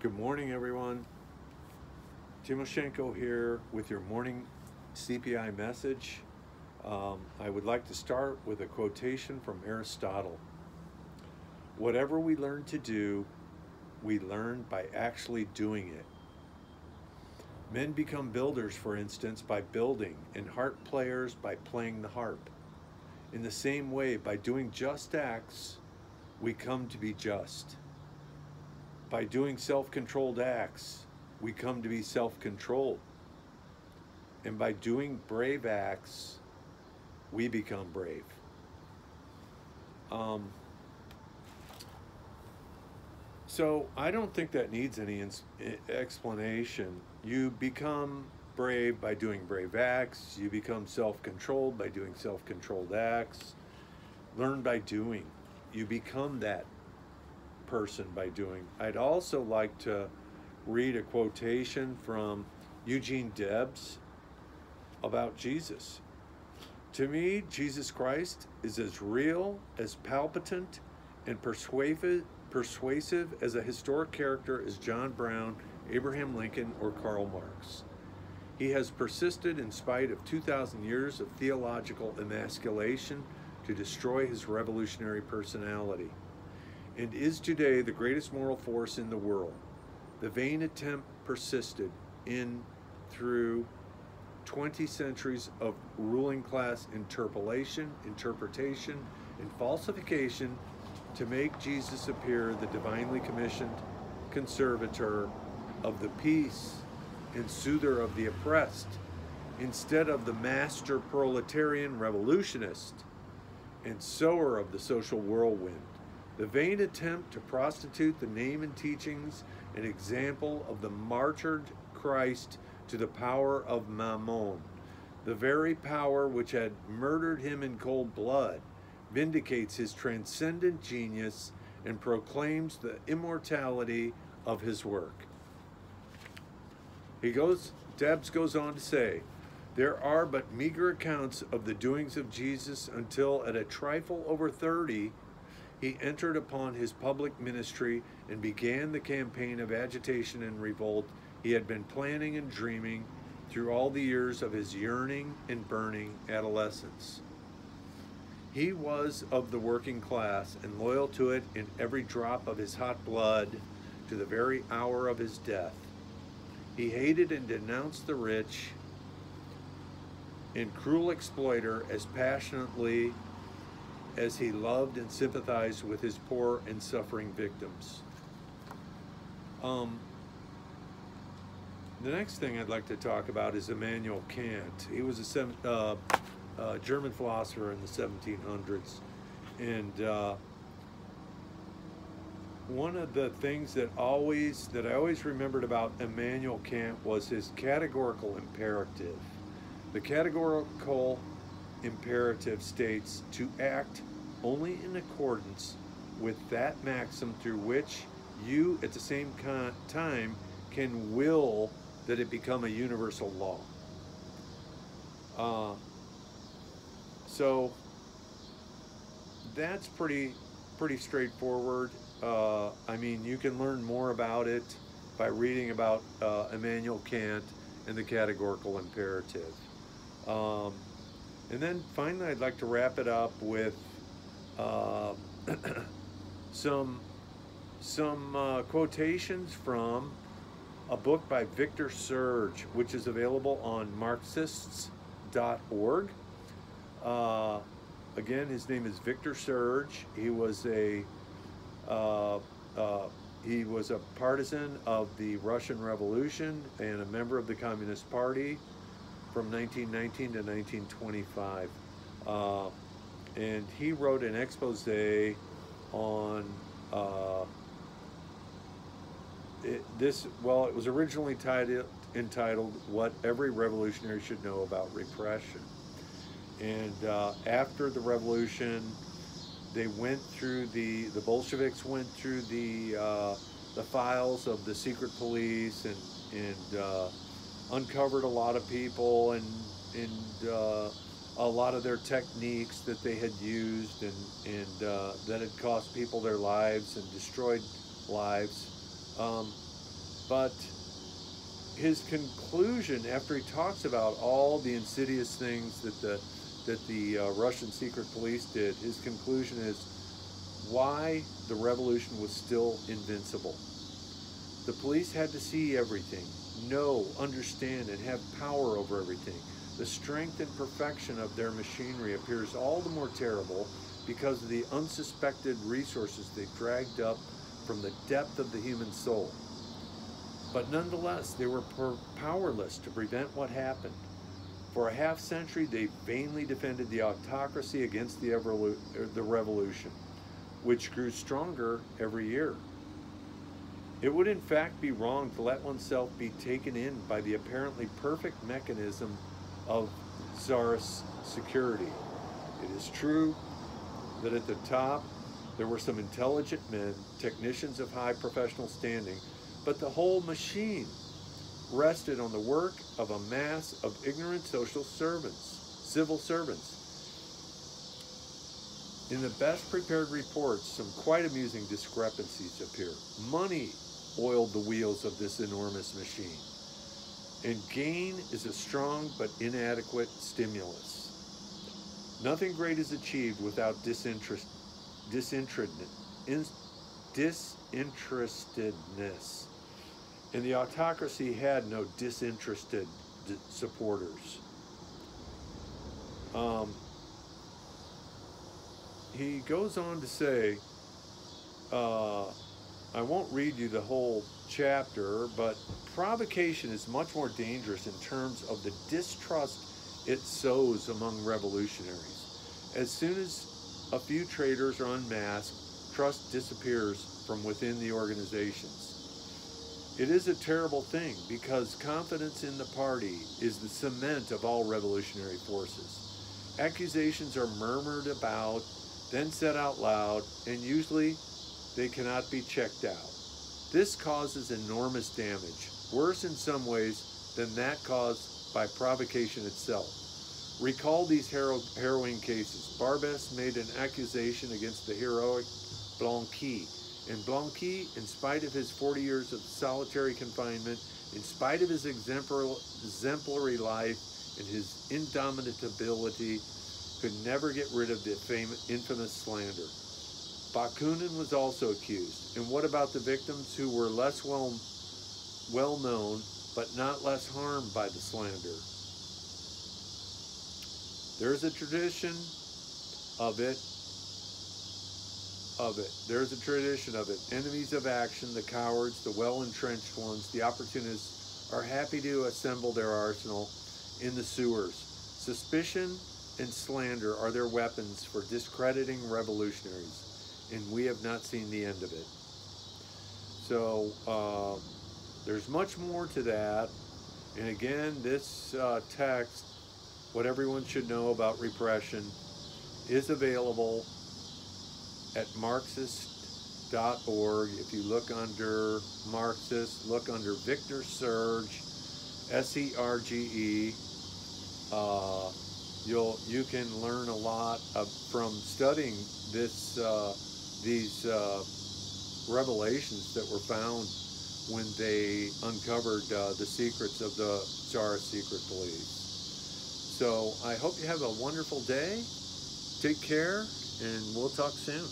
Good morning, everyone. Timoshenko here with your morning CPI message. I would like to start with a quotation from Aristotle. Whatever we learn to do, we learn by actually doing it. Men become builders, for instance, by building, and harp players by playing the harp. In the same way, by doing just acts, we come to be just. By doing self-controlled acts, we come to be self-controlled. And by doing brave acts, we become brave. So I don't think that needs any explanation. You become brave by doing brave acts. You become self-controlled by doing self-controlled acts. Learn by doing. You become that person by doing. I'd also like to read a quotation from Eugene Debs about Jesus. To me, Jesus Christ is as real, as palpitant, and persuasive as a historic character as John Brown, Abraham Lincoln, or Karl Marx. He has persisted in spite of 2,000 years of theological emasculation to destroy his revolutionary personality, and is today the greatest moral force in the world. The vain attempt persisted through 20 centuries of ruling class interpolation, interpretation, and falsification to make Jesus appear the divinely commissioned conservator of the peace and soother of the oppressed, instead of the master proletarian revolutionist and sower of the social whirlwind. The vain attempt to prostitute the name and teachings and example of the martyred Christ to the power of Mammon, the very power which had murdered him in cold blood, vindicates his transcendent genius and proclaims the immortality of his work. Debs goes on to say, there are but meager accounts of the doings of Jesus until at a trifle over 30, he entered upon his public ministry and began the campaign of agitation and revolt he had been planning and dreaming through all the years of his yearning and burning adolescence. He was of the working class and loyal to it in every drop of his hot blood to the very hour of his death. He hated and denounced the rich and cruel exploiter as passionately as he loved and sympathized with his poor and suffering victims. The next thing I'd like to talk about is Immanuel Kant. He was a German philosopher in the 1700s, and one of the things that I always remembered about Immanuel Kant was his categorical imperative. The categorical imperative states to act only in accordance with that maxim through which you at the same time can will that it become a universal law. So that's pretty straightforward. I mean, you can learn more about it by reading about Immanuel Kant and the categorical imperative. And then finally, I'd like to wrap it up with some quotations from a book by Victor Serge, which is available on Marxists.org. Again, his name is Victor Serge. He was a partisan of the Russian Revolution and a member of the Communist Party from 1919 to 1925. And he wrote an expose on it was originally entitled What Every Revolutionary Should Know About Repression. And after the revolution, they went through the Bolsheviks went through the files of the secret police and uncovered a lot of people and a lot of their techniques that they had used and that had cost people their lives and destroyed lives. But his conclusion, after he talks about all the insidious things that the Russian secret police did, his conclusion is why the revolution was still invincible. The police had to see everything, know, understand, and have power over everything. The strength and perfection of their machinery appears all the more terrible because of the unsuspected resources they dragged up from the depth of the human soul. But nonetheless, they were powerless to prevent what happened. For a half century, they vainly defended the autocracy against the revolution, which grew stronger every year. It would in fact be wrong to let oneself be taken in by the apparently perfect mechanism of Tsarist security. It is true that at the top there were some intelligent men, technicians of high professional standing, but the whole machine rested on the work of a mass of ignorant social servants, civil servants. In the best prepared reports, some quite amusing discrepancies appear. Money oiled the wheels of this enormous machine, and gain is a strong but inadequate stimulus. Nothing great is achieved without disinterestedness. And the autocracy had no disinterested supporters. He goes on to say, I won't read you the whole chapter, but provocation is much more dangerous in terms of the distrust it sows among revolutionaries. As soon as a few traitors are unmasked, trust disappears from within the organizations. It is a terrible thing because confidence in the party is the cement of all revolutionary forces. Accusations are murmured about, then said out loud, and usually they cannot be checked out. This causes enormous damage, worse in some ways than that caused by provocation itself. Recall these harrowing cases. Barbès made an accusation against the heroic Blanqui. And Blanqui, in spite of his 40 years of solitary confinement, in spite of his exemplary life and his indomitability, could never get rid of the infamous slander. Bakunin was also accused. And what about the victims who were less well known, but not less harmed by the slander? There's a tradition of it. There's a tradition of it. Enemies of action, the cowards, the well-entrenched ones, the opportunists are happy to assemble their arsenal in the sewers. Suspicion and slander are their weapons for discrediting revolutionaries, and we have not seen the end of it. So there's much more to that. And again, this text, What Everyone Should Know About Repression, is available at Marxist.org. If you look under Marxist, look under Victor Serge, S-E-R-G-E. You can learn a lot from studying these revelations that were found when they uncovered the secrets of the Tsarist secret police. So I hope you have a wonderful day. Take care, and we'll talk soon.